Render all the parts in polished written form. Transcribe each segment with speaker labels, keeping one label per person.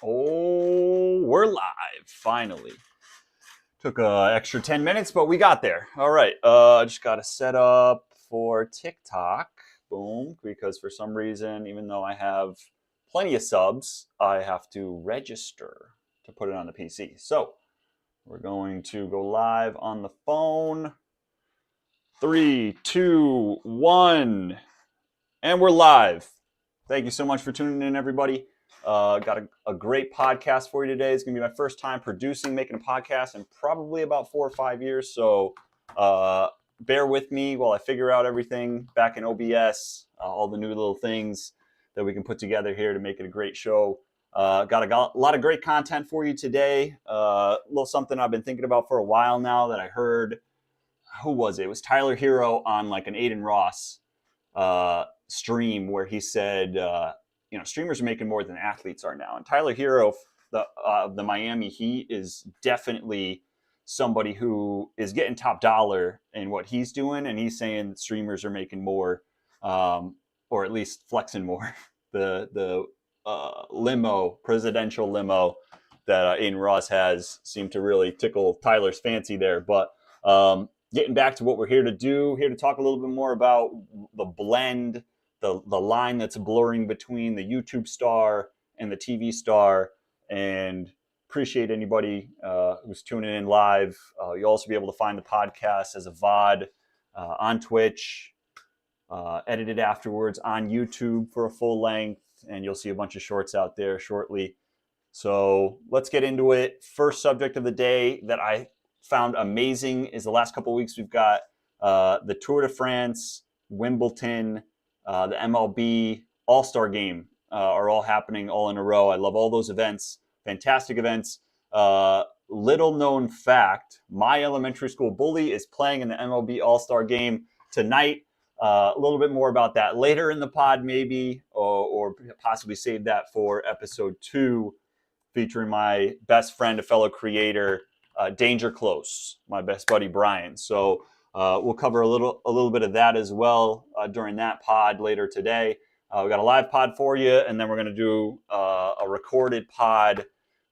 Speaker 1: Oh, we're live, finally. Took an extra 10 minutes, but we got there. All right, I just got to set up for TikTok. Boom, because for some reason, even though I have plenty of subs, I have to register to put it on the PC. So we're going to go live on the phone. 3, 2, 1, and we're live. Thank you so much for tuning in, everybody. Got a great podcast for you today. It's going to be my first time making a podcast in probably about 4 or 5 years. So bear with me while I figure out everything back in OBS, all the new little things that we can put together here to make it a great show. Got a lot of great content for you today. A little something I've been thinking about for a while now that I heard. Who was it? It was Tyler Hero on like an Aiden Ross stream where he said, streamers are making more than athletes are now. And Tyler Hero, the Miami Heat, is definitely somebody who is getting top dollar in what he's doing. And he's saying streamers are making more, or at least flexing more. The presidential limo that Aiden Ross has seemed to really tickle Tyler's fancy there. But getting back to what we're here to do, here to talk a little bit more about the blend, the line that's blurring between the YouTube star and the TV star, and appreciate anybody who's tuning in live. You'll also be able to find the podcast as a VOD on Twitch, edited afterwards on YouTube for a full length, and you'll see a bunch of shorts out there shortly. So let's get into it. First subject of the day that I found amazing is the last couple of weeks we've got the Tour de France, Wimbledon, the MLB All-Star Game are all happening all in a row. I love all those events. Fantastic events. Little known fact, my elementary school bully is playing in the MLB All-Star Game tonight. A little bit more about that later in the pod maybe, or possibly save that for episode 2, featuring my best friend, a fellow creator, Danger Close, my best buddy Brian. So we'll cover a little bit of that as well during that pod later today. We got a live pod for you, and then we're going to do a recorded pod.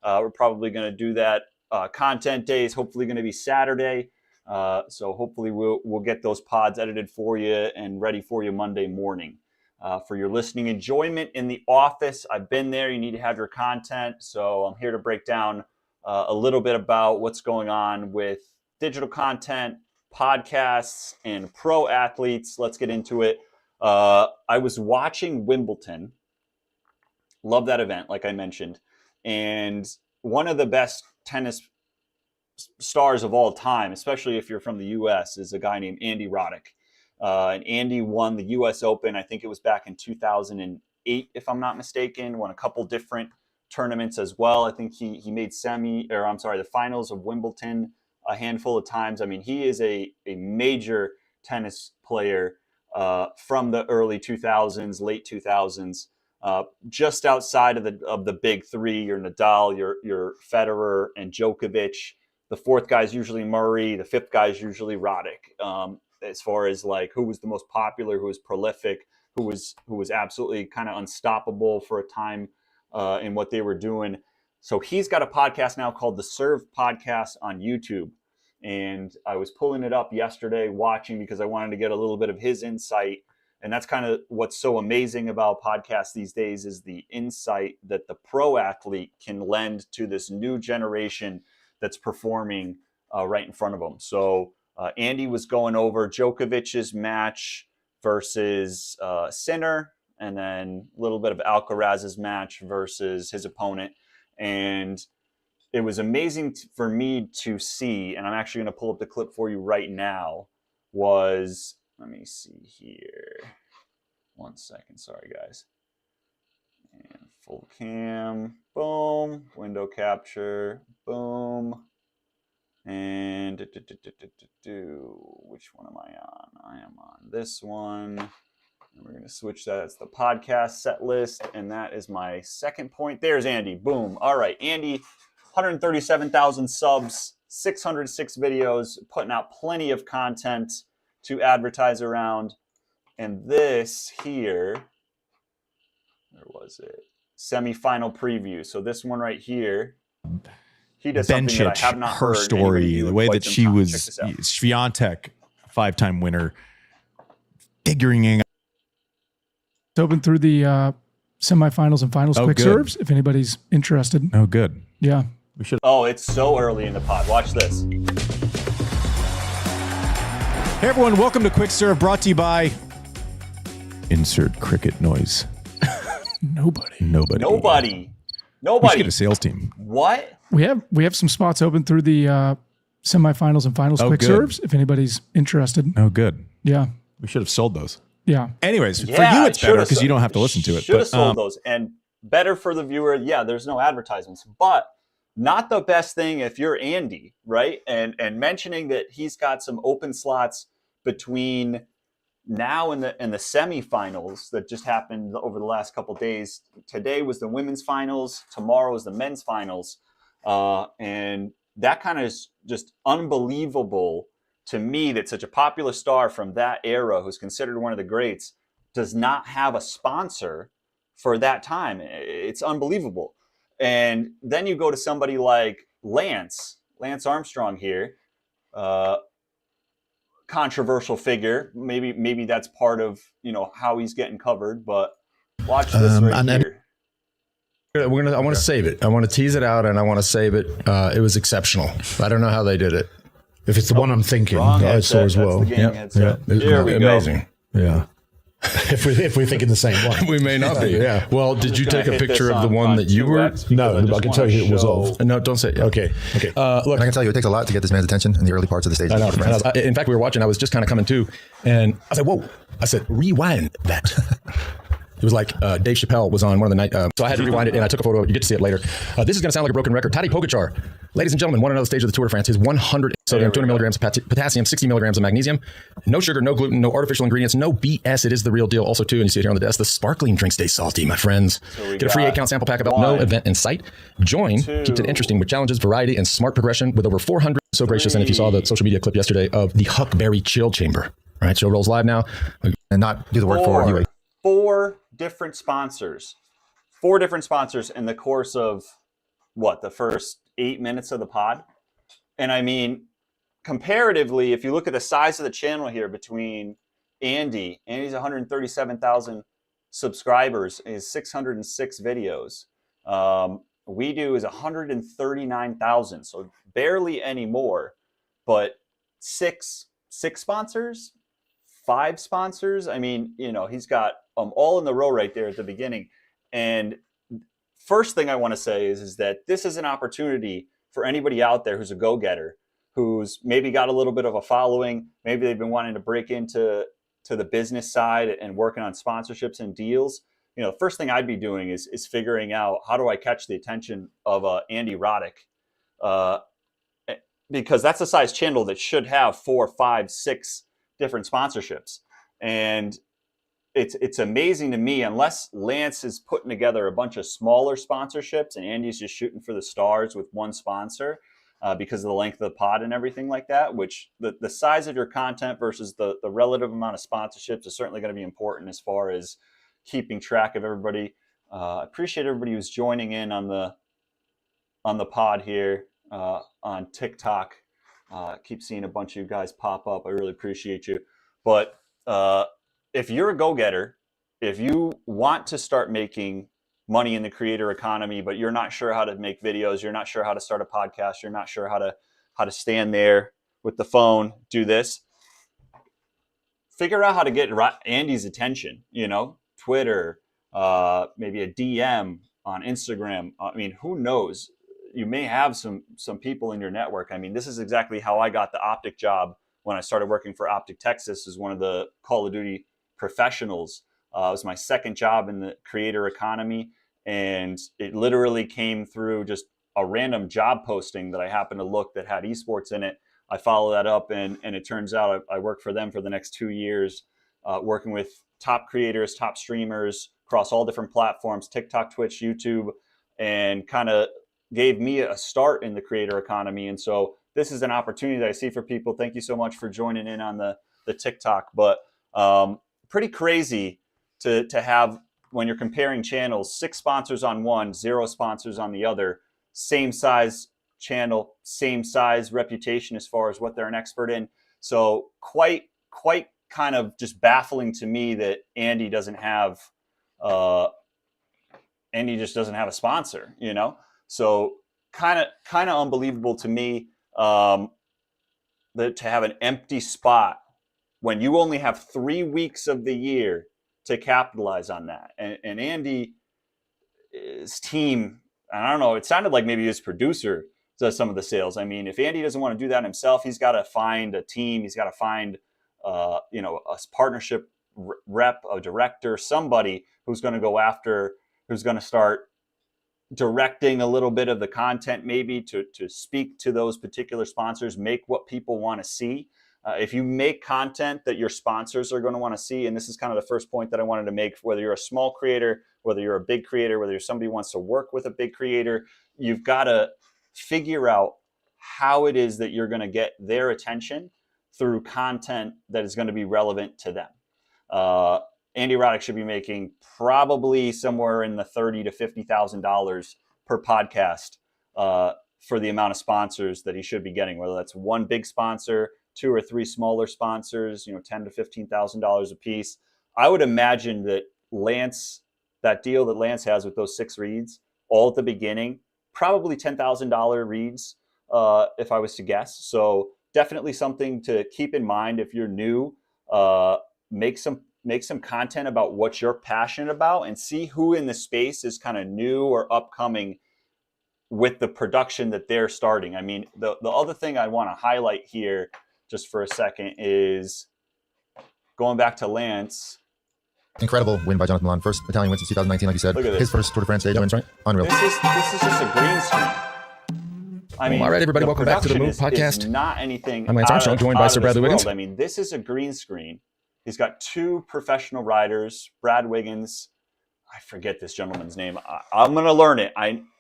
Speaker 1: We're probably going to do that. Content days hopefully going to be Saturday. So hopefully we'll get those pods edited for you and ready for you Monday morning. For your listening enjoyment in the office, I've been there. You need to have your content. So I'm here to break down a little bit about what's going on with digital content, podcasts, and pro athletes. Let's get into it. I was watching Wimbledon. Love that event, like I mentioned. And one of the best tennis stars of all time, especially if you're from the U.S., is a guy named Andy Roddick. And Andy won the U.S. Open. I think it was back in 2008, if I'm not mistaken. Won a couple different tournaments as well. I think he made the finals of Wimbledon a handful of times. I mean, he is a major tennis player from the early 2000s, late 2000s. Just outside of the big three, your Nadal, your Federer, and Djokovic. The fourth guy is usually Murray. The fifth guy is usually Roddick. As far as like who was the most popular, who was prolific, who was absolutely kind of unstoppable for a time in what they were doing. So he's got a podcast now called the Serve Podcast on YouTube. And I was pulling it up yesterday, watching, because I wanted to get a little bit of his insight. And that's kind of what's so amazing about podcasts these days, is the insight that the pro athlete can lend to this new generation that's performing right in front of them. So Andy was going over Djokovic's match versus Sinner, and then a little bit of Alcaraz's match versus his opponent. And it was amazing for me to see, and I'm actually going to pull up the clip for you right now, let me see here. 1 second. Sorry, guys. And full cam. Boom. Window capture. Boom. And which one am I on? I am on this one. And we're going to switch that. It's the podcast set list. And that is my second point. There's Andy. Boom. All right. Andy, 137,000 subs, 606 videos, putting out plenty of content to advertise around. And this here, where was it? semifinal preview. So this one right here, he does something that I have not
Speaker 2: her
Speaker 1: heard
Speaker 2: story, the way that she was Swiatek, 5-time winner, figuring
Speaker 3: open through the semifinals and finals quick serves if anybody's interested.
Speaker 2: Oh, good.
Speaker 3: Yeah.
Speaker 2: We should.
Speaker 1: Oh, it's so early in the pod. Watch this.
Speaker 2: Hey, everyone. Welcome to Quick Serve, brought to you by insert cricket noise.
Speaker 3: Nobody.
Speaker 2: We should get a sales team.
Speaker 1: What?
Speaker 3: We have some spots open through the semifinals and finals quick serves if anybody's interested.
Speaker 2: Oh, good.
Speaker 3: Yeah.
Speaker 2: We should have sold those.
Speaker 3: Yeah.
Speaker 2: Anyways, for you it's better because you don't have to listen to it.
Speaker 1: Should have sold those, and better for the viewer. Yeah, there's no advertisements, but not the best thing if you're Andy, right? And mentioning that he's got some open slots between now and the semifinals that just happened over the last couple of days. Today was the women's finals. Tomorrow is the men's finals, and that kind of is just unbelievable to me that such a popular star from that era, who's considered one of the greats, does not have a sponsor for that time. It's unbelievable. And then you go to somebody like Lance Armstrong here, controversial figure. Maybe that's part of how he's getting covered. But watch this right here.
Speaker 4: I want to save it. I want to tease it out, and I want to save it. It was exceptional. I don't know how they did it.
Speaker 5: If it's the one I'm thinking, I saw as well.
Speaker 1: Yeah,
Speaker 4: there we amazing.
Speaker 5: Go. Yeah. if we're thinking the same one,
Speaker 4: we may not be. Yeah. Well, did you take a picture of the one that you were?
Speaker 5: No, I can tell you it was of.
Speaker 4: No, don't say.
Speaker 5: Okay.
Speaker 4: Look,
Speaker 6: I can tell you, it takes a lot to get this man's attention in the early parts of the stage.
Speaker 4: I know. In fact, we were watching. I was just kind of coming to, and I was like, "Whoa!" I said, "Rewind that." It was like Dave Chappelle was on one of the night. So I had to rewind it, and I took a photo. You get to see it later. This is going to sound like a broken record. Tadej Pogačar, ladies and gentlemen, won another stage of the Tour de France. His 100 sodium, 200 milligrams of potassium, 60 milligrams of magnesium. No sugar, no gluten, no artificial ingredients, no BS. It is the real deal. Also, too, and you see it here on the desk, the sparkling drink stays salty, my friends. So get a free 8-count sample pack about no event in sight. Join, keeps it interesting with challenges, variety, and smart progression with over 400. So gracious. And if you saw the social media clip yesterday of the Huckberry Chill Chamber, all right, show rolls live now.
Speaker 6: And not do the work for you.
Speaker 1: Four different sponsors in the course of the first 8 minutes of the pod. And I mean, comparatively, if you look at the size of the channel here between Andy's 137,000 subscribers, is 606 videos. We do is 139,000, so barely any more, but six sponsors, 5 sponsors. I mean, he's got all in the row right there at the beginning. And first thing I want to say is that this is an opportunity for anybody out there who's a go-getter, who's maybe got a little bit of a following. Maybe they've been wanting to break into the business side and working on sponsorships and deals. The first thing I'd be doing is figuring out, how do I catch the attention of Andy Roddick? Because that's a size channel that should have 4, 5, 6 different sponsorships. And it's amazing to me, unless Lance is putting together a bunch of smaller sponsorships and Andy's just shooting for the stars with one sponsor because of the length of the pod and everything like that, which the size of your content versus the relative amount of sponsorships is certainly going to be important as far as keeping track of everybody. I appreciate everybody who's joining in on the pod here on TikTok. Keep seeing a bunch of you guys pop up. I really appreciate you. But if you're a go-getter, if you want to start making money in the creator economy, but you're not sure how to make videos, you're not sure how to start a podcast, you're not sure how to stand there with the phone, do this, figure out how to get Andy's attention, Twitter, maybe a DM on Instagram. I mean, who knows? You may have some people in your network. I mean, this is exactly how I got the optic job when I started working for Optic Texas as one of the Call of Duty professionals. It was my second job in the creator economy, and it literally came through just a random job posting that I happened to look that had esports in it. I follow that up, and it turns out I worked for them for the next 2 years, working with top creators, top streamers across all different platforms, TikTok, Twitch, YouTube, and kind of gave me a start in the creator economy. And so this is an opportunity that I see for people. Thank you so much for joining in on the TikTok. But pretty crazy to have when you're comparing channels, 6 sponsors on one, 0 sponsors on the other, same size channel, same size reputation as far as what they're an expert in. So quite kind of just baffling to me that Andy doesn't have Andy just doesn't have a sponsor, you know? So kind of unbelievable to me that to have an empty spot when you only have 3 weeks of the year to capitalize on that. And Andy, his team, I don't know, it sounded like maybe his producer does some of the sales. I mean, if Andy doesn't want to do that himself, he's got to find a team. He's got to find, a partnership rep, a director, somebody who's going to go after, who's going to start directing a little bit of the content, maybe to speak to those particular sponsors, make what people want to see. If you make content that your sponsors are going to want to see, and this is kind of the first point that I wanted to make, whether you're a small creator, whether you're a big creator, whether you're somebody who wants to work with a big creator, you've got to figure out how it is that you're going to get their attention through content that is going to be relevant to them. Andy Roddick should be making probably somewhere in the $30,000 to $50,000 per podcast for the amount of sponsors that he should be getting, whether that's one big sponsor, 2 or 3 smaller sponsors, $10,000 to $15,000 a piece. I would imagine that that deal that Lance has with those 6 reads, all at the beginning, probably $10,000 reads, if I was to guess. So definitely something to keep in mind if you're new. Make some content about what you're passionate about and see who in the space is kind of new or upcoming with the production that they're starting. I mean, the other thing I want to highlight here just for a second is going back to Lance.
Speaker 6: Incredible win by Jonathan Milan. First Italian win since 2019, like you said. His first Tour de France stage wins, right? Unreal.
Speaker 1: This is just a green screen. I mean,
Speaker 4: all right, everybody, welcome back to the Move Podcast.
Speaker 1: Is not anything.
Speaker 4: I'm Lance Armstrong, joined by Sir Bradley Wiggins.
Speaker 1: I mean, this is a green screen. He's got 2 professional riders, Brad Wiggins. I forget this gentleman's name. I'm going to learn it.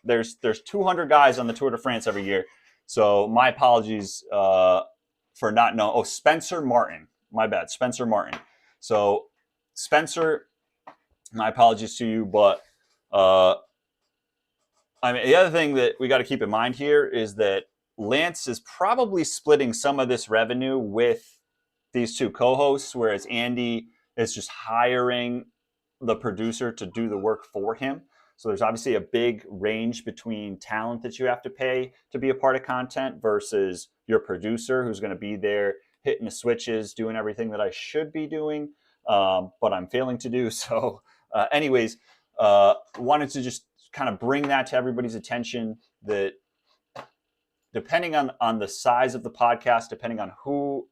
Speaker 1: There's 200 guys on the Tour de France every year. So my apologies for not knowing. Oh, Spencer Martin. My bad. Spencer Martin. So Spencer, my apologies to you. But I mean, the other thing that we got to keep in mind here is that Lance is probably splitting some of this revenue with these 2 co-hosts, whereas Andy is just hiring the producer to do the work for him. So there's obviously a big range between talent that you have to pay to be a part of content versus your producer who's going to be there hitting the switches, doing everything that I should be doing, but I'm failing to do. So anyways, wanted to just kind of bring that to everybody's attention that depending on the size of the podcast, depending on who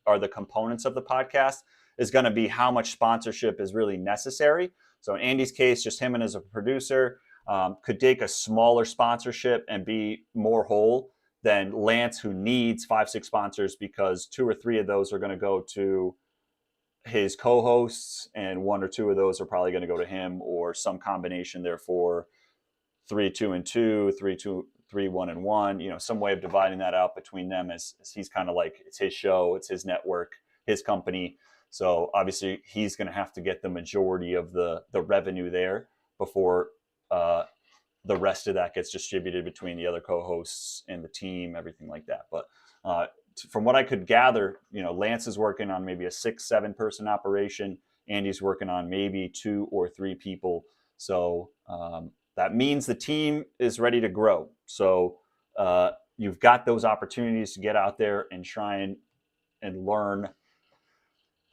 Speaker 1: are the components of the podcast, is going to be how much sponsorship is really necessary. So in Andy's case, just him and as a producer could take a smaller sponsorship and be more whole than Lance, who needs 5, 6 sponsors because 2 or 3 of those are going to go to his co-hosts and 1 or 2 of those are probably going to go to him or some combination. Therefore, 3, 2, and 2, 3, 2, 3, 1, and 1, some way of dividing that out between them as he's kind of like, it's his show, it's his network, his company. So obviously he's going to have to get the majority of the revenue there before the rest of that gets distributed between the other co-hosts and the team, everything like that. But from what I could gather, Lance is working on maybe a 6-7 person operation. Andy's working on maybe 2 or 3 people. So that means the team is ready to grow. So you've got those opportunities to get out there and try and learn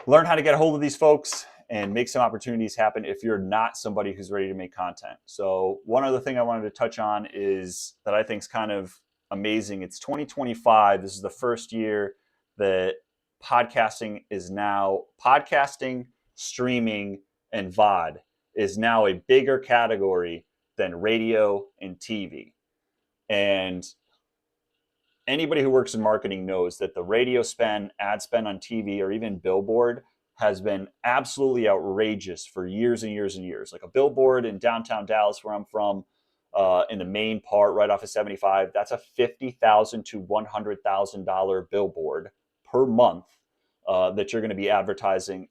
Speaker 1: how to get a hold of these folks and make some opportunities happen if you're not somebody who's ready to make content. So one other thing I wanted to touch on is that I think is kind of amazing. It's 2025. This is the first year that podcasting, streaming, and VOD is now a bigger category than radio and TV. And anybody who works in marketing knows that the radio spend, ad spend on TV, or even billboard has been absolutely outrageous for years and years and years. Like a billboard in downtown Dallas, where I'm from, in the main part right off of 75, that's a $50,000 to $100,000 billboard per month that you're going to be advertising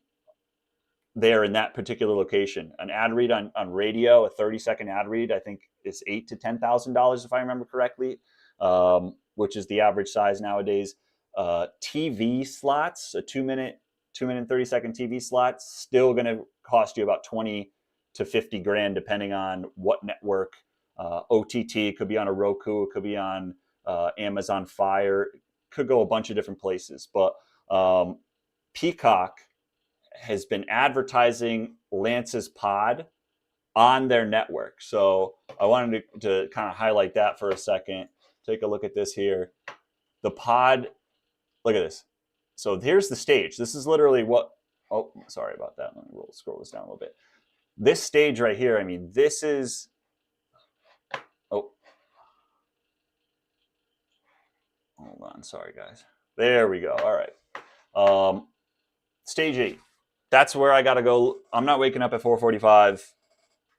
Speaker 1: there in that particular location. An ad read on radio, a 30-second ad read, I think is $8,000 to $10,000 if I remember correctly, which is the average size nowadays. TV slots, a 2-minute and 30-second TV slot, still going to cost you about 20 to 50 grand, depending on what network. OTT could be on a Roku, it could be on Amazon Fire, could go a bunch of different places. But Peacock has been advertising Lance's pod on their network. So I wanted to kind of highlight that for a second. Take a look at this here. The pod, look at this. So here's the stage. This is literally what, oh, sorry about that. Let me scroll this down a little bit. This stage right here, I mean, this is, oh, hold on. Sorry, guys. There we go. All right. Stage 8. That's where I got to go. I'm not waking up at 4:45.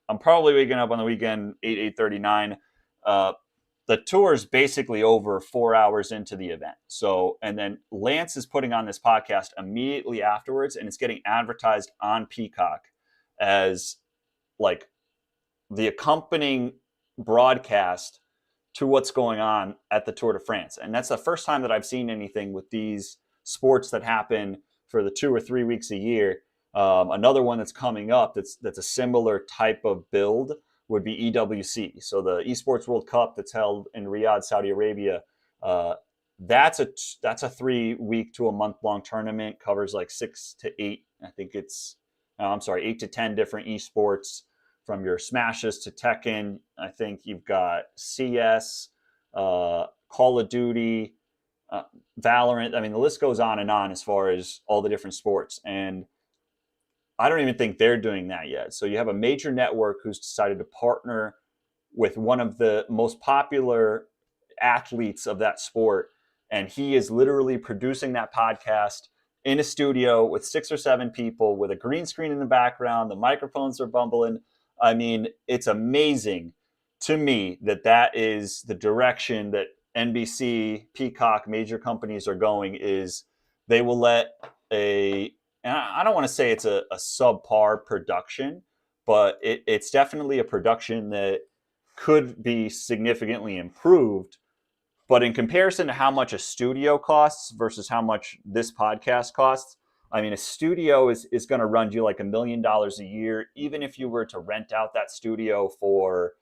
Speaker 1: I'm probably waking up on the weekend 8:39. The tour is basically over 4 hours into the event. So, and then Lance is putting on this podcast immediately afterwards, and it's getting advertised on Peacock as like the accompanying broadcast to what's going on at the Tour de France. And that's the first time that I've seen anything with these sports that happen for the 2 or 3 weeks a year. Another one that's coming up that's a similar type of build would be EWC. So the Esports World Cup that's held in Riyadh, Saudi Arabia. That's a 3-week to a month-long tournament, covers like 6 to 8. I think it's 8 to 10 different esports, from your Smashes to Tekken. I think you've got CS, Call of Duty, Valorant. I mean, the list goes on and on as far as all the different sports. And I don't even think they're doing that yet. So you have a major network who's decided to partner with one of the most popular athletes of that sport. And he is literally producing that podcast in a studio with 6 or 7 people with a green screen in the background. The microphones are bumbling. I mean, it's amazing to me that is the direction that NBC, Peacock, major companies are going. Is they will let and I don't want to say it's a subpar production, but it's definitely a production that could be significantly improved. But in comparison to how much a studio costs versus how much this podcast costs, I mean, a studio is going to run you like $1 million a year, even if you were to rent out that studio for,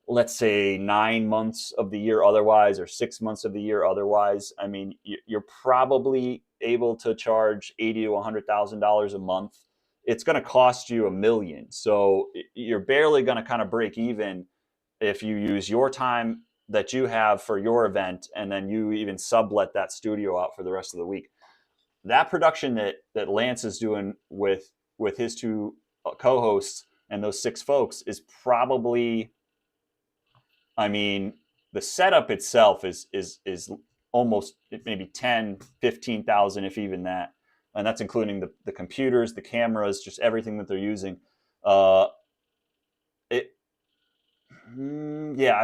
Speaker 1: let's say, 9 months of the year otherwise, or 6 months of the year otherwise. I mean, you're probably able to charge $80,000 to $100,000 a month. It's going to cost you $1 million. So you're barely going to kind of break even if you use your time that you have for your event, and then you even sublet that studio out for the rest of the week. That production that Lance is doing with his 2 co-hosts and those 6 folks is probably, I mean, the setup itself is almost maybe 10, 15,000, if even that. And that's including the computers, the cameras, just everything that they're using. I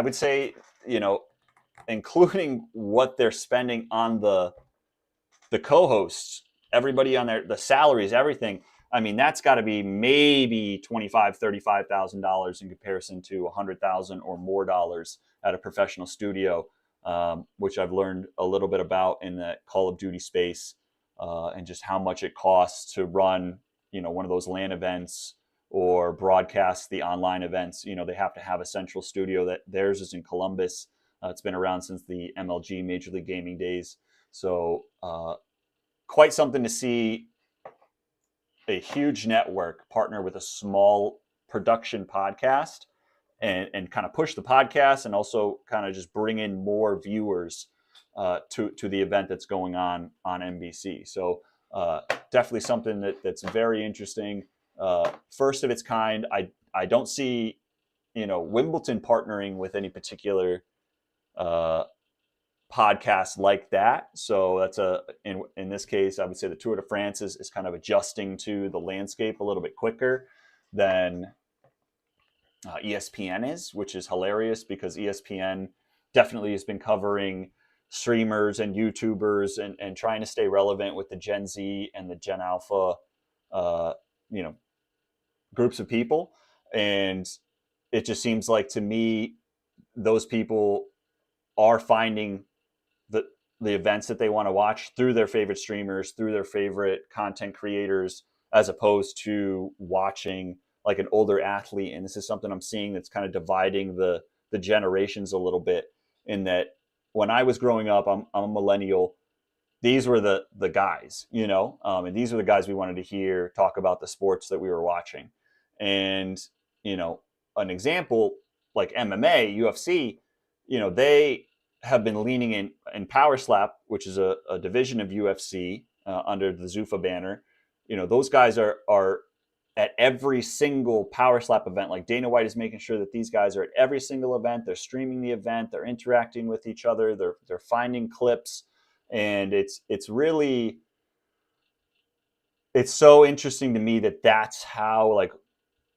Speaker 1: would say, including what they're spending on the co-hosts, everybody on the salaries, everything. I mean, that's got to be maybe $25,000, $35,000 in comparison to $100,000 or more dollars at a professional studio, which I've learned a little bit about in the Call of Duty space, and just how much it costs to run, one of those LAN events or broadcast the online events. They have to have a central studio. That theirs is in Columbus. It's been around since the MLG, Major League Gaming days. So quite something to see a huge network partner with a small production podcast and kind of push the podcast, and also kind of just bring in more viewers to the event that's going on NBC. So definitely something that's very interesting. First of its kind. I don't see, Wimbledon partnering with any particular podcast like that. So that's in this case, I would say the Tour de France is kind of adjusting to the landscape a little bit quicker than ESPN is, which is hilarious because ESPN definitely has been covering streamers and YouTubers and trying to stay relevant with the Gen Z and the Gen Alpha groups of people. And it just seems like to me, those people are finding the events that they want to watch through their favorite streamers, through their favorite content creators, as opposed to watching like an older athlete. And this is something I'm seeing that's kind of dividing the generations a little bit, in that when I was growing up, I'm a millennial. These were the guys, and these were the guys we wanted to hear talk about the sports that we were watching. And, an example like MMA, UFC, they have been leaning in Power Slap, which is a division of UFC under the Zuffa banner. Those guys are at every single Power Slap event. Like Dana White is making sure that these guys are at every single event. They're streaming the event. They're interacting with each other. They're finding clips, and it's so interesting to me that that's how like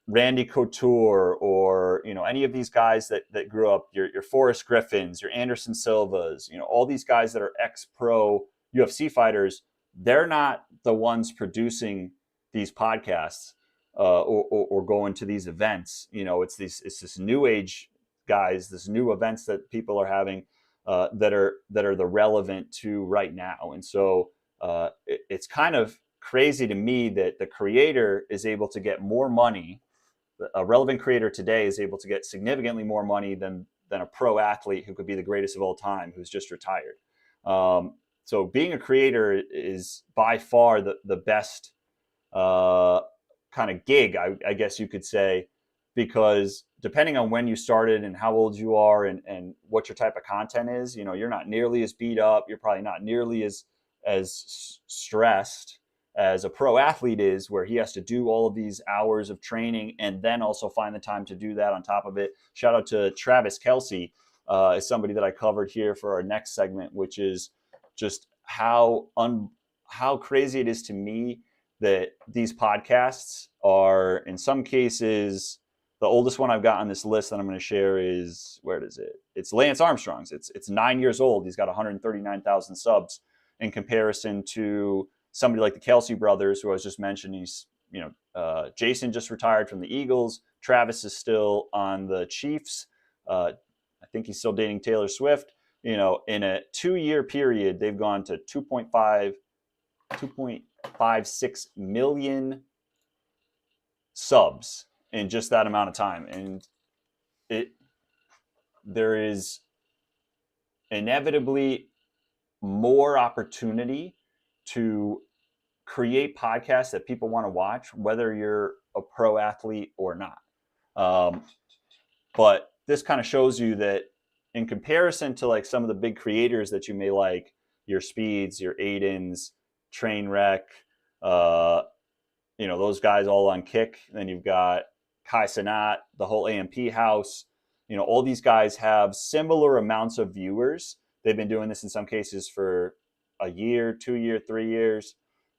Speaker 1: Randy Couture or any of these guys that grew up, your Forrest Griffins, your Anderson Silvas, all these guys that are ex-pro UFC fighters, they're not the ones producing these podcasts or going to these events. It's this new age guys, this new events that people are having that are the relevant to right now. And so it's kind of crazy to me that the creator is able to get more money. A relevant creator today is able to get significantly more money than a pro athlete who could be the greatest of all time, who's just retired. So being a creator is by far the best kind of gig, I guess you could say, because depending on when you started and how old you are and what your type of content is, you're not nearly as beat up. You're probably not nearly as stressed as a pro athlete is, where he has to do all of these hours of training and then also find the time to do that on top of it. Shout out to Travis Kelce, is somebody that I covered here for our next segment, which is just how crazy it is to me that these podcasts are, in some cases, the oldest one I've got on this list that I'm going to share is, where is it? It's Lance Armstrong's. It's 9 years old. He's got 139,000 subs in comparison to somebody like the Kelce brothers, who I was just mentioning. He's, Jason just retired from the Eagles. Travis is still on the Chiefs. I think he's still dating Taylor Swift. In a 2-year period, they've gone to 2.56 million subs in just that amount of time. And there is inevitably more opportunity to create podcasts that people want to watch, whether you're a pro athlete or not. But this kind of shows you that in comparison to like some of the big creators that you may like, your Speeds, your Aidens, Trainwreck, those guys all on Kick. And then you've got Kai Cenat, the whole AMP house. All these guys have similar amounts of viewers. They've been doing this in some cases for a year, 2 years, 3 years.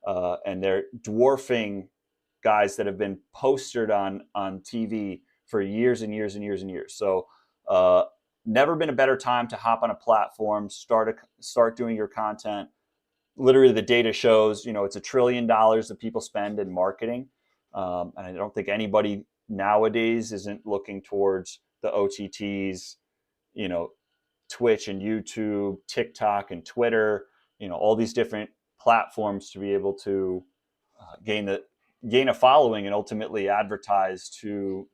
Speaker 1: And they're dwarfing guys that have been postered on TV for years and years and years and years. So never been a better time to hop on a platform, start doing your content. Literally, the data shows, it's $1 trillion that people spend in marketing. And I don't think anybody nowadays isn't looking towards the OTTs, Twitch and YouTube, TikTok and Twitter, all these different platforms to be able to gain a following and ultimately advertise to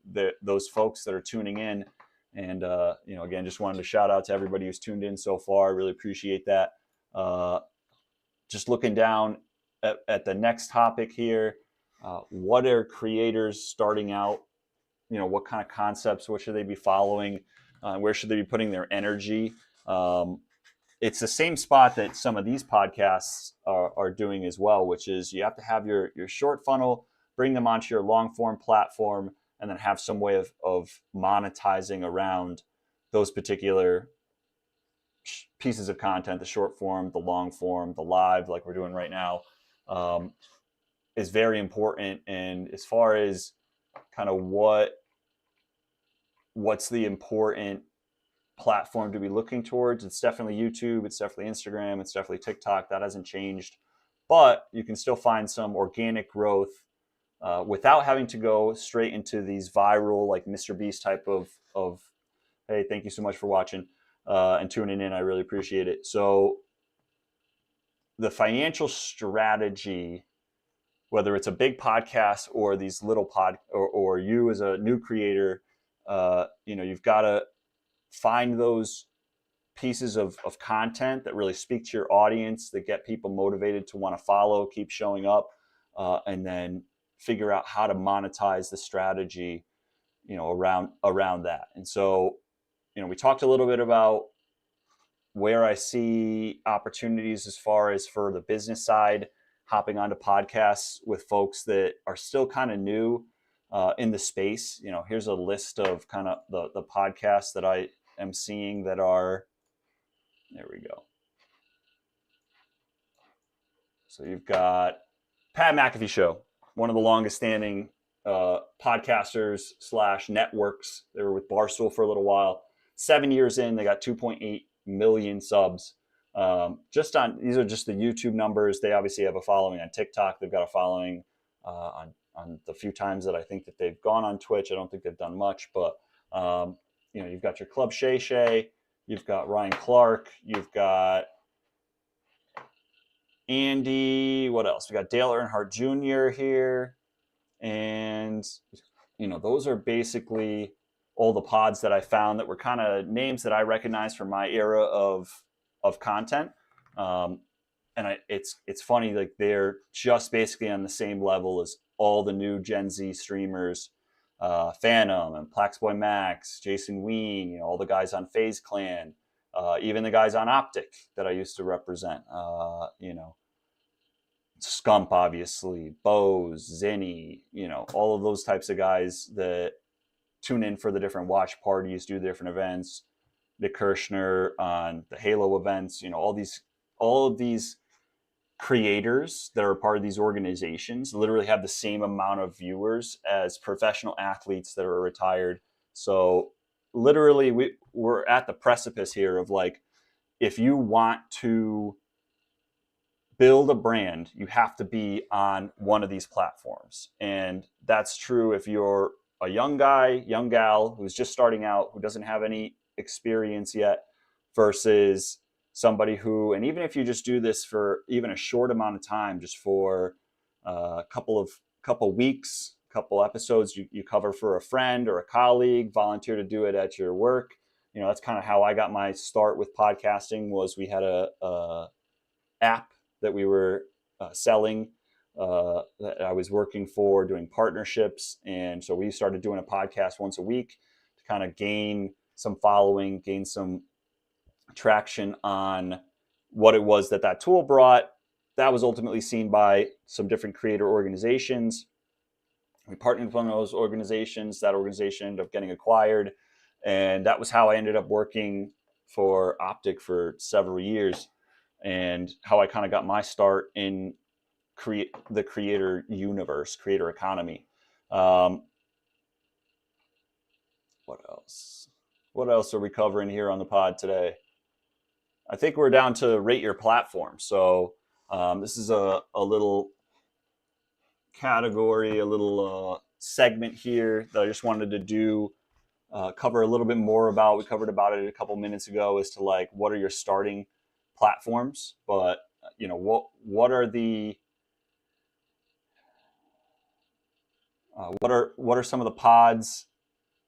Speaker 1: those folks that are tuning in. And, again, just wanted to shout out to everybody who's tuned in so far. I really appreciate that. Just looking down at the next topic here, what are creators starting out? What kind of concepts, what should they be following? Where should they be putting their energy? It's the same spot that some of these podcasts are doing as well, which is you have to have your short funnel, bring them onto your long form platform, and then have some way of monetizing around those particular pieces of content, the short form, the long form, the live, like we're doing right now, is very important. And as far as kind of what's the important platform to be looking towards, it's definitely YouTube, it's definitely Instagram, it's definitely TikTok. That hasn't changed, but you can still find some organic growth without having to go straight into these viral, like Mr. Beast type of hey, thank you so much for watching and tuning in. I really appreciate it. So the financial strategy, whether it's a big podcast or these little or you as a new creator, you've got to find those pieces of content that really speak to your audience, that get people motivated to want to follow, keep showing up, and then figure out how to monetize the strategy, around that. And so, we talked a little bit about where I see opportunities as far as for the business side, hopping onto podcasts with folks that are still kind of new in the space. Here's a list of kind of the podcasts that I am seeing that are, there we go. So you've got Pat McAfee Show, one of the longest standing podcasters / networks. They were with Barstool for a little while. 7 years in, they got 2.8 million subs. These are just the YouTube numbers. They obviously have a following on TikTok. They've got a following on the few times that I think that they've gone on Twitch. I don't think they've done much, but you've got your Club Shay Shay, you've got Ryan Clark, you've got Andy. What else? We got Dale Earnhardt Jr. here, and those are basically all the pods that I found that were kind of names that I recognize from my era of content. It's funny, like they're just basically on the same level as all the new Gen Z streamers, Phantom and Plaxboy Max, Jason Ween, all the guys on FaZe Clan, even the guys on Optic that I used to represent, Scump, obviously, Bose, Zinni, all of those types of guys that tune in for the different watch parties, do different events. Nick Kirshner on the Halo events, all of these creators that are part of these organizations literally have the same amount of viewers as professional athletes that are retired. So literally we're at the precipice here of, like, if you want to build a brand, you have to be on one of these platforms. And that's true if you're a young guy, young gal who's just starting out, who doesn't have any experience yet, versus somebody who, and even if you just do this for even a short amount of time, just for a couple weeks, couple episodes, you cover for a friend or a colleague, volunteer to do it at your work. That's kind of how I got my start with podcasting. Was we had a app that we were selling, that I was working for, doing partnerships. And so we started doing a podcast once a week to kind of gain some following, gain some traction on what it was that tool brought. That was ultimately seen by some different creator organizations. We partnered with one of those organizations. That organization ended up getting acquired. And that was how I ended up working for Optic for several years, and how I kind of got my start in the creator universe, creator economy. What else? What else are we covering here on the pod today? I think we're down to rate your platform. So this is a little category, a little segment here that I just wanted to do, cover a little bit more about. We covered about it a couple minutes ago, as to, like, what are your starting platforms, but what are the what are some of the pods,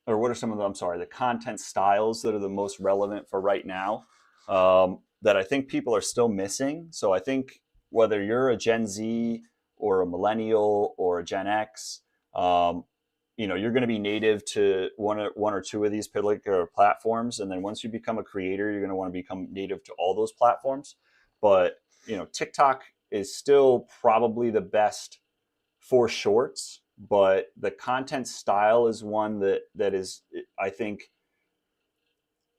Speaker 1: or what are some of the content styles that are the most relevant for right now, that I think people are still missing. So I think whether you're a Gen Z or a millennial or a Gen X, you're going to be native to one or two of these particular platforms. And then once you become a creator, you're going to want to become native to all those platforms. But, TikTok is still probably the best for shorts, but the content style is one that is, I think,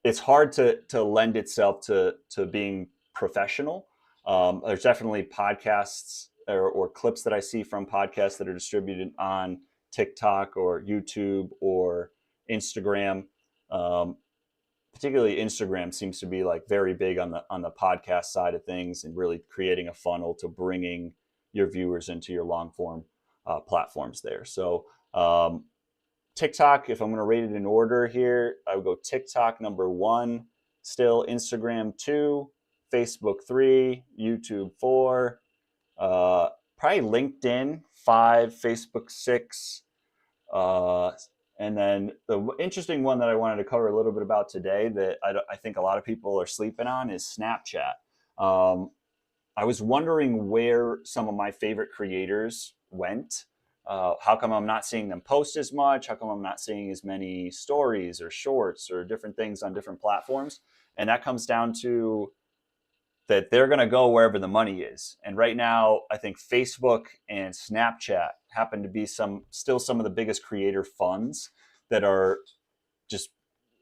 Speaker 1: it's hard to lend itself to being professional. There's definitely podcasts or clips that I see from podcasts that are distributed on TikTok or YouTube or Instagram. Particularly Instagram seems to be, like, very big on the podcast side of things, and really creating a funnel to bringing your viewers into your long form platforms there. So TikTok, if I'm going to rate it in order here, I would go TikTok number 1, still Instagram 2, Facebook 3, YouTube 4, probably LinkedIn 5, Facebook 6. And then the interesting one that I wanted to cover a little bit about today that I think a lot of people are sleeping on is Snapchat. I was wondering where some of my favorite creators went. How come I'm not seeing them post as much? How come I'm not seeing as many stories or shorts or different things on different platforms? And that comes down to that they're going to go wherever the money is. And right now, I think Facebook and Snapchat happen to be still some of the biggest creator funds that are just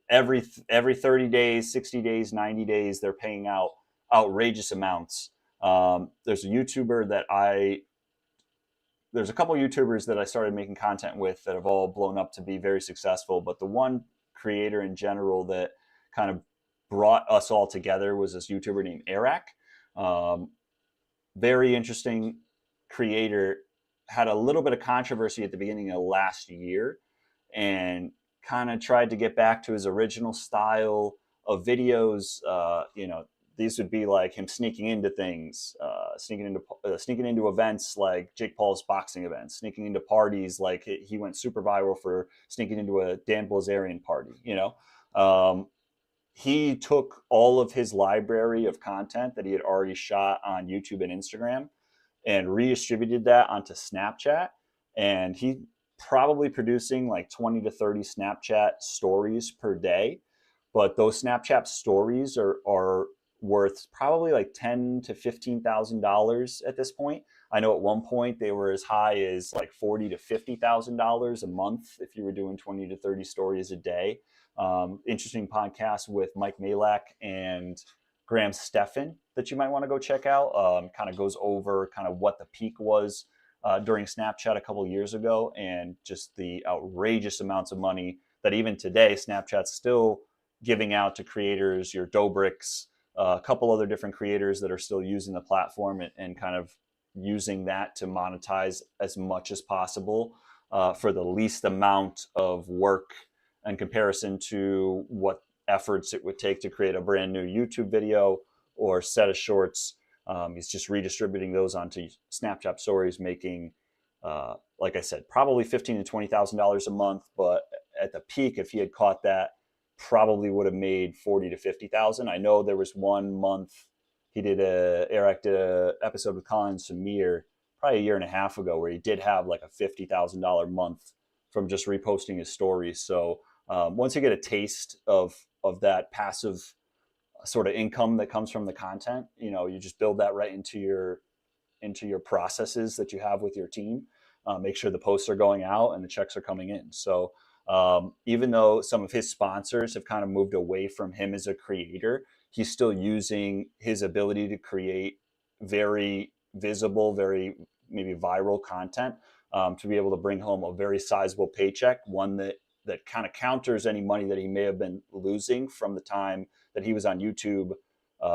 Speaker 1: every 30 days, 60 days, 90 days, they're paying out outrageous amounts. There's a couple YouTubers that I started making content with that have all blown up to be very successful. But the one creator in general that kind of brought us all together was this YouTuber named Eric. Very interesting creator, had a little bit of controversy at the beginning of last year and kind of tried to get back to his original style of videos. These would be like him sneaking into things, sneaking into events like Jake Paul's boxing events, sneaking into parties like he went super viral for sneaking into a Dan Bilzerian party. He took all of his library of content that he had already shot on YouTube and Instagram and redistributed that onto Snapchat. And he probably producing like 20 to 30 Snapchat stories per day. But those Snapchat stories are worth probably like $10,000 to $15,000 at this point. I know at one point they were as high as like $40,000 to $50,000 a month if you were doing 20 to 30 stories a day. Interesting podcast with Mike Malak and Graham Stephan that you might want to go check out. Kind of goes over kind of what the peak was during Snapchat a couple of years ago and just the outrageous amounts of money that even today Snapchat's still giving out to creators, your Dobrik's, a couple other different creators that are still using the platform and kind of using that to monetize as much as possible for the least amount of work in comparison to what efforts it would take to create a brand new YouTube video or set of shorts. He's just redistributing those onto Snapchat stories, making, like I said, probably $15,000 to $20,000 a month. But at the peak, if he had caught that, probably would have made 40 to 50,000. I know there was one month Eric did a episode with Colin Samir probably a year and a half ago where he did have like a $50,000 month from just reposting his stories. So once you get a taste of that passive sort of income that comes from the content, you just build that right into your processes that you have with your team. Make sure the posts are going out and the checks are coming in. So even though some of his sponsors have kind of moved away from him as a creator, he's still using his ability to create very visible, very maybe viral content to be able to bring home a very sizable paycheck, one that kind of counters any money that he may have been losing from the time that he was on YouTube,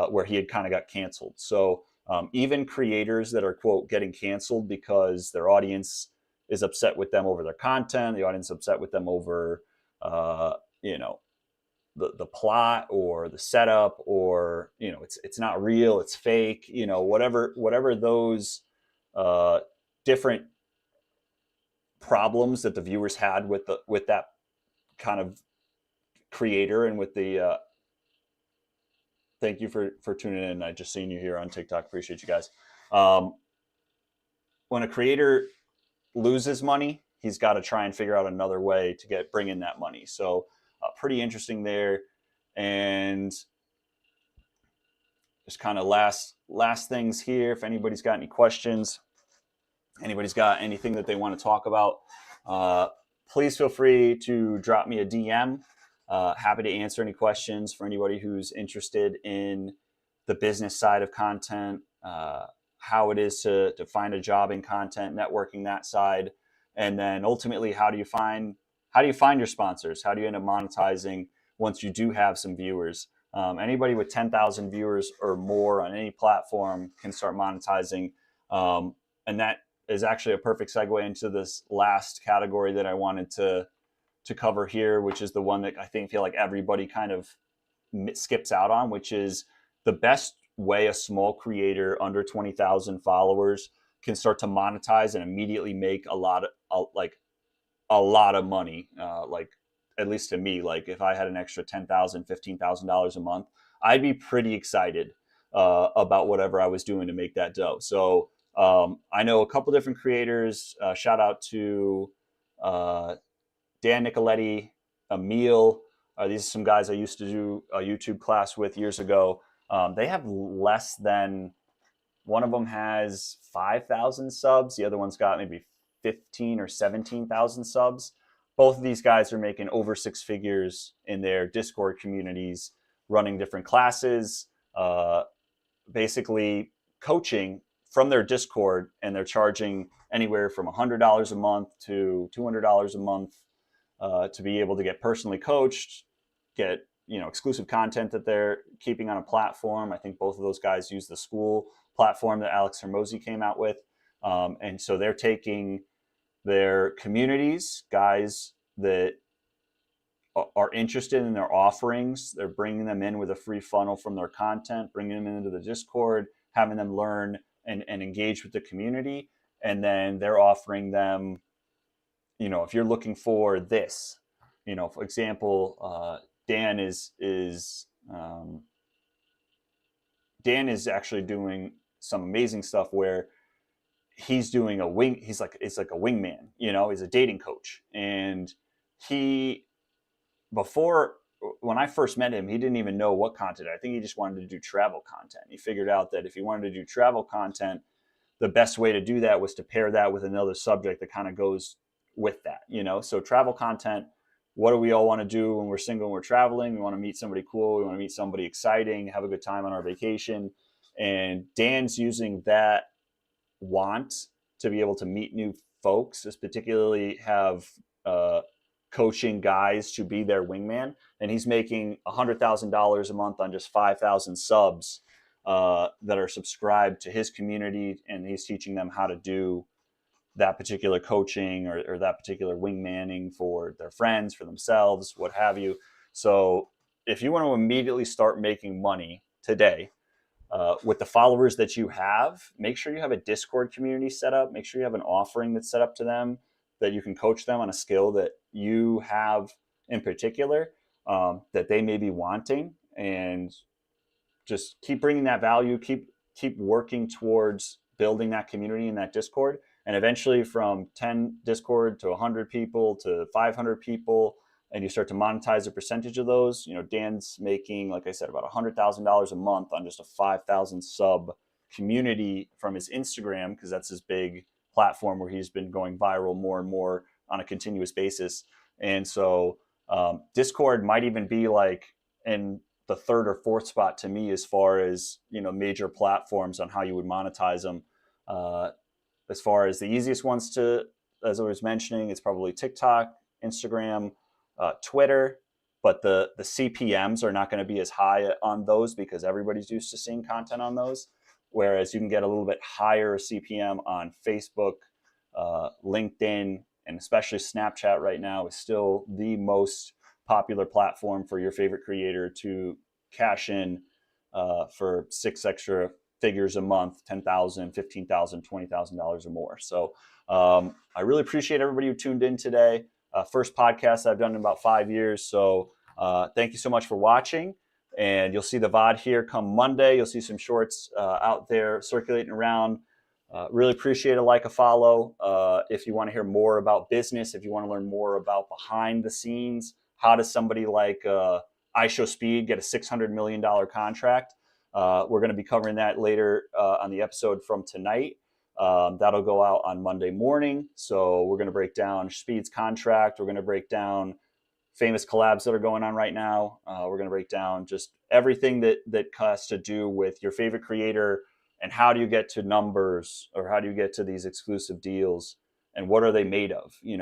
Speaker 1: where he had kind of got canceled. So even creators that are, quote, getting canceled because their audience is upset with them over their content, the audience is upset with them over, the plot or the setup, or, it's not real, it's fake, whatever those different problems that the viewers had with that kind of creator and with the thank you for tuning in. I just seen you here on TikTok. Appreciate you guys. When a creator loses money, he's got to try and figure out another way to bring in that money. So pretty interesting there. And just kind of last things here. If anybody's got any questions, anybody's got anything that they want to talk about, please feel free to drop me a DM. Happy to answer any questions for anybody who's interested in the business side of content, how it is to find a job in content, networking that side, and then ultimately how do you find your sponsors? How do you end up monetizing once you do have some viewers? Anybody with 10,000 viewers or more on any platform can start monetizing, and that is actually a perfect segue into this last category that I wanted to cover here, which is the one that I feel like everybody kind of skips out on, which is the best way a small creator under 20,000 followers can start to monetize and immediately make a lot of money. Like, at least to me, like if I had an extra $10,000, $15,000 a month, I'd be pretty excited about whatever I was doing to make that dough. So I know a couple different creators. Shout out to Dan Nicoletti, Emil. These are some guys I used to do a YouTube class with years ago. They have less than, one of them has 5,000 subs. The other one's got maybe 15 or 17,000 subs. Both of these guys are making over six figures in their Discord communities, running different classes, basically coaching from their Discord, and they're charging anywhere from $100 a month to $200 a month to be able to get personally coached, get exclusive content that they're keeping on a platform. I think both of those guys use the school platform that Alex Hermosi came out with, and so they're taking their communities, guys that are interested in their offerings. They're bringing them in with a free funnel from their content, bringing them into the Discord, having them learn and engage with the community. And then they're offering them, if you're looking for this, for example, Dan is actually doing some amazing stuff where he's doing it's like a wingman, he's a dating coach. And when I first met him, he didn't even know what content. I think he just wanted to do travel content. He figured out that if he wanted to do travel content, the best way to do that was to pair that with another subject that kind of goes with that, So travel content, what do we all want to do when we're single and we're traveling? We want to meet somebody cool. We want to meet somebody exciting, have a good time on our vacation. And Dan's using that want to be able to meet new folks, is particularly have coaching guys to be their wingman. And he's making $100,000 a month on just 5,000 subs that are subscribed to his community. And he's teaching them how to do that particular coaching or that particular wingmanning for their friends, for themselves, what have you. So if you want to immediately start making money today with the followers that you have, make sure you have a Discord community set up. Make sure you have an offering that's set up to them, that you can coach them on a skill that you have in particular that they may be wanting, and just keep bringing that value, keep working towards building that community in that Discord. And eventually from 10 Discord to 100 people to 500 people, and you start to monetize a percentage of those. Dan's making, like I said, about $100,000 a month on just a 5,000 sub community from his Instagram, because that's his big platform where he's been going viral more and more on a continuous basis. And so Discord might even be like in the third or fourth spot to me as far as, major platforms on how you would monetize them. As far as the easiest ones to, as I was mentioning, it's probably TikTok, Instagram, Twitter, but the CPMs are not going to be as high on those because everybody's used to seeing content on those. Whereas you can get a little bit higher CPM on Facebook, LinkedIn, and especially Snapchat right now is still the most popular platform for your favorite creator to cash in for 6 extra figures a month, $10,000, $15,000, $20,000 or more. So I really appreciate everybody who tuned in today. First podcast I've done in about 5 years. So thank you so much for watching. And you'll see the VOD here come Monday. You'll see some shorts out there circulating around. Really appreciate a like, a follow. If you want to hear more about business, if you want to learn more about behind the scenes, how does somebody like iShowSpeed get a $600 million contract? We're going to be covering that later on the episode from tonight. That'll go out on Monday morning. So we're going to break down Speed's contract. We're going to break down famous collabs that are going on right now. We're going to break down just everything that has to do with your favorite creator and how do you get to numbers, or how do you get to these exclusive deals, and what are they made of? You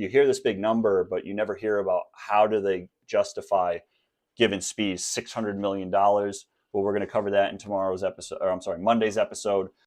Speaker 1: hear this big number, but you never hear about how do they justify giving Speed $600 million. Well, we're going to cover that in Monday's episode.